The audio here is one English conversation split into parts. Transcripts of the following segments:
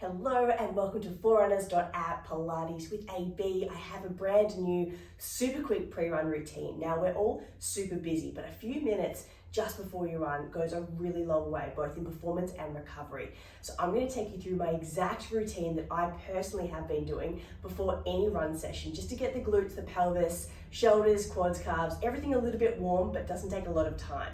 Hello and welcome to Forerunners.app Pilates with AB. I have a brand new super quick pre-run routine. Now we're all super busy, but a few minutes just before you run goes a really long way, both in performance and recovery. So I'm going to take you through my exact routine that I personally have been doing before any run session, just to get the glutes, the pelvis, shoulders, quads, calves, everything a little bit warm, but doesn't take a lot of time.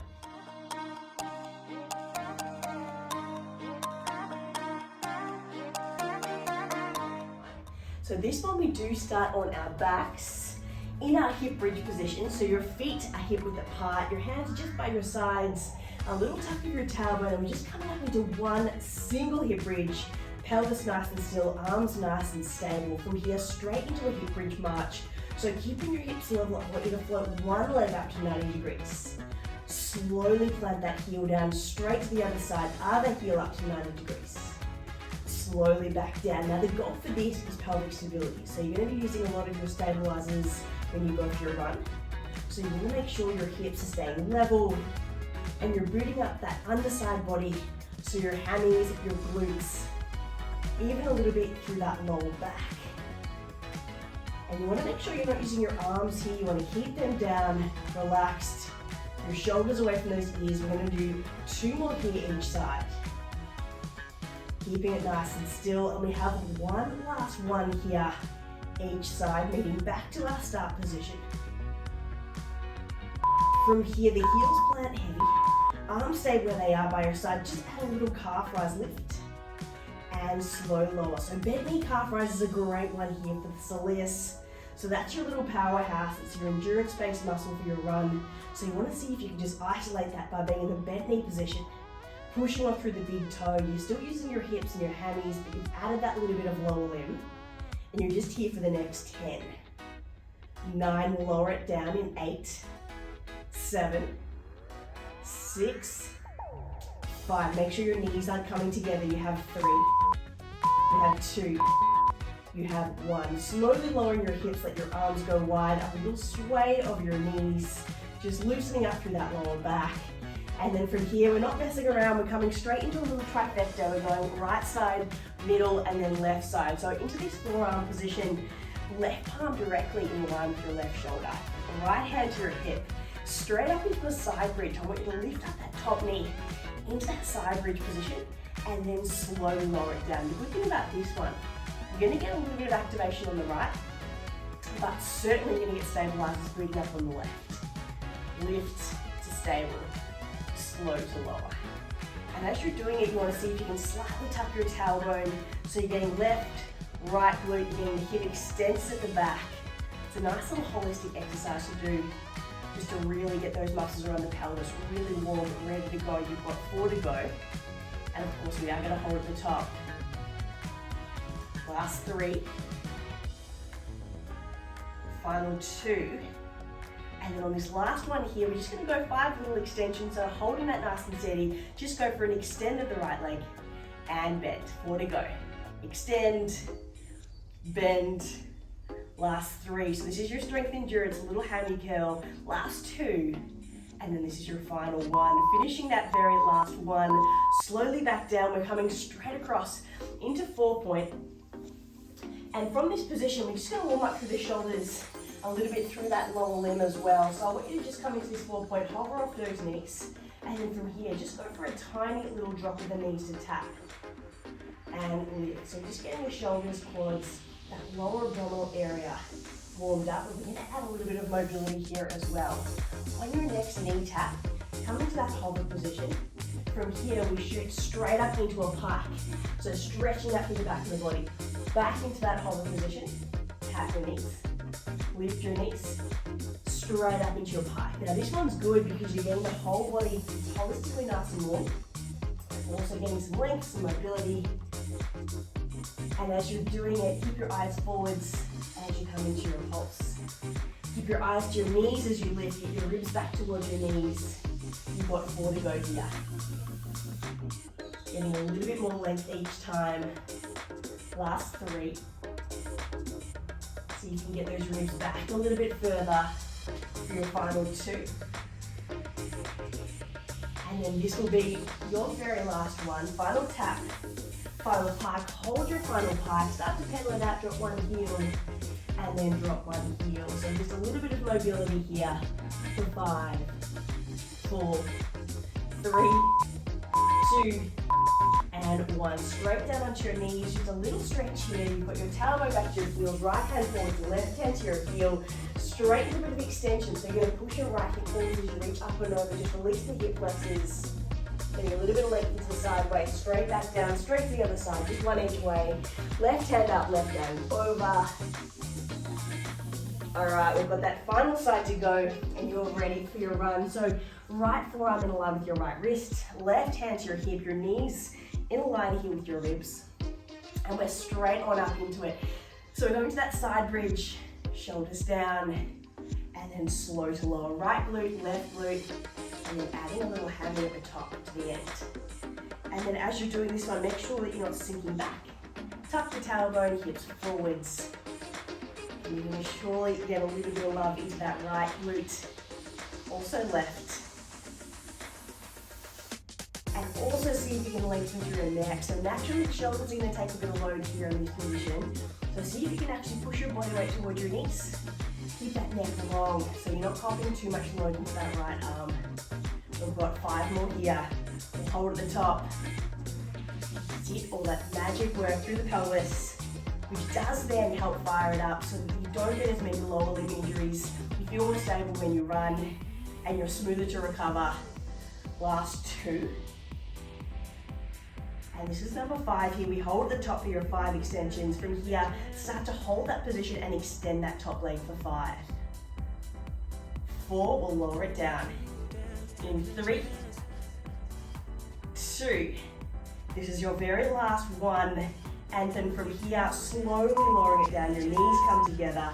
So this one we do start on our backs in our hip bridge position. So your feet are hip width apart, your hands are just by your sides, a little tuck of your tailbone, and we're just coming up into one single hip bridge, pelvis nice and still, arms nice and stable. From here straight into a hip bridge march. So keeping your hips level, I want you to float one leg up to 90 degrees. Slowly plant that heel down straight to the other side, other heel up to 90 degrees. Slowly back down. Now the goal for this is pelvic stability. So you're going to be using a lot of your stabilizers when you go for your run. So you want to make sure your hips are staying level and you're booting up that underside body. So your hammies, your glutes, even a little bit through that lower back. And you want to make sure you're not using your arms here. You want to keep them down, relaxed. Your shoulders away from those ears. We're going to do 2 more here each side. Keeping it nice and still, and we have one last one here each side, moving back to our start position. From here, the heels plant heavy, arms stay where they are by your side, just add a little calf rise lift, and slow lower. So bent knee calf rise is a great one here for the soleus. So that's your little powerhouse, it's your endurance-based muscle for your run. So you want to see if you can just isolate that by being in a bent knee position. Pushing off through the big toe, you're still using your hips and your hammies, but you've added that little bit of lower limb, and you're just here for the next 10. 9, we'll lower it down in 8, 7, 6, 5. Make sure your knees aren't coming together. You have 3, you have 2, you have 1. Slowly lowering your hips, let your arms go wide, a little sway of your knees, just loosening up through that lower back. And then from here, we're not messing around, we're coming straight into a little trifecta. We're going right side, middle, and then left side. So into this forearm position, left palm directly in line with your left shoulder. Right hand to your hip, straight up into a side bridge. I want you to lift up that top knee into that side bridge position, and then slowly lower it down. The good thing about this one, you're gonna get a little bit of activation on the right, but certainly you're gonna get stabilizers breathing up on the left. Lift to stable. Slow to lower. And as you're doing it, you want to see if you can slightly tuck your tailbone so you're getting left, right glute, you're getting the hip extensed at the back. It's a nice little holistic exercise to do just to really get those muscles around the pelvis really warm, ready to go. You've got 4 to go. And of course, we are going to hold at the top. Last 3. Final 2. And then on this last one here, we're just going to go 5 little extensions. So holding that nice and steady, just go for an extend of the right leg and bend. 4 to go. Extend, bend, last 3. So this is your strength endurance, a little hammy curl. Last 2. And then this is your final 1. Finishing that very last one. Slowly back down. We're coming straight across into 4-point. And from this position, we're just going to warm up through the shoulders a little bit through that lower limb as well. So I want you to just come into this 4-point, hover off those knees, and then from here, just go for a tiny little drop of the knees to tap and lift. So just getting your shoulders, quads, that lower abdominal area warmed up. We're going to add a little bit of mobility here as well. On your next knee tap, come into that hover position. From here, we shoot straight up into a pike. So stretching that through the back of the body. Back into that hover position, tap your knees. Lift your knees straight up into your pike. Now this one's good because you're getting the whole body holistically nice and warm. Also getting some length, some mobility. And as you're doing it, keep your eyes forwards as you come into your pulse. Keep your eyes to your knees as you lift. Get your ribs back towards your knees. You've got 4 to go here. Getting a little bit more length each time. Last 3. So you can get those ribs back a little bit further for your final 2. And then this will be your very last one. Final tap Final pike, hold your final pike, start to pedal it out, drop one heel, and then drop one heel. So just a little bit of mobility here for 5, 4, 3, 2, and 1. Straight down onto your knees, just a little stretch here. You've got your tailbone back to your heels, right hand forwards, left hand to your heel, straight with a bit of extension. So you're going to push your right hip forwards as you reach up and over, just release the hip flexors. Getting a little bit of length into the sideways, straight back down, straight to the other side, just one each way. Left hand up, left hand over. All right, we've got that final side to go and you're ready for your run. So right forearm in a line with your right wrist, left hand to your hip, your knees in a line here with your ribs. And we're straight on up into it. So we're going to that side bridge, shoulders down, and then slow to lower. Right glute, left glute, and then adding a little hammy at the top to the end. And then as you're doing this one, make sure that you're not sinking back. Tuck the tailbone, hips forwards. And you're going to surely get a little bit of love into that right glute, also left. And also see if you can lengthen through your neck. So naturally the shoulders are going to take a bit of load here in this position. So see if you can actually push your body weight towards your knees. Keep that neck long so you're not coughing too much load into that right arm. We've got 5 more here. We'll hold at the top. That's it, all that magic work through the pelvis, which does then help fire it up so that you don't get as many lower limb injuries. You feel more stable when you run and you're smoother to recover. Last 2. And this is number 5 here. We hold at the top for your 5 extensions. From here, start to hold that position and extend that top leg for 5. 4, we'll lower it down. In 3, 2. This is your very last one. And then from here, slowly lowering it down. Your knees come together.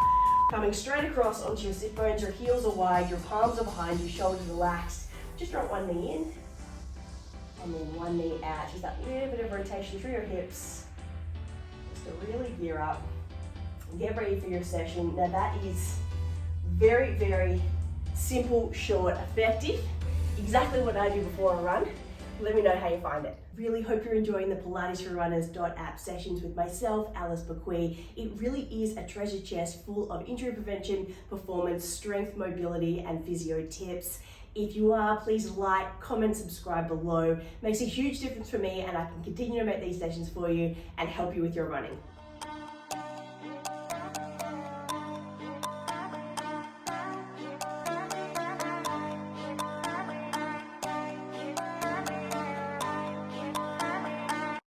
Coming straight across onto your sit bones. Your heels are wide. Your palms are behind you. Shoulders relaxed. Just drop one knee in. And then one knee out. Just that little bit of rotation through your hips. Just to really gear up and get ready for your session. Now that is very, very simple, short, effective. Exactly what I do before a run. Let me know how you find it. Really hope you're enjoying the Pilates for Runners app sessions with myself, Alice Bequee. It really is a treasure chest full of injury prevention, performance, strength, mobility, and physio tips. If you are, please like, comment, subscribe below. Makes a huge difference for me and I can continue to make these sessions for you and help you with your running.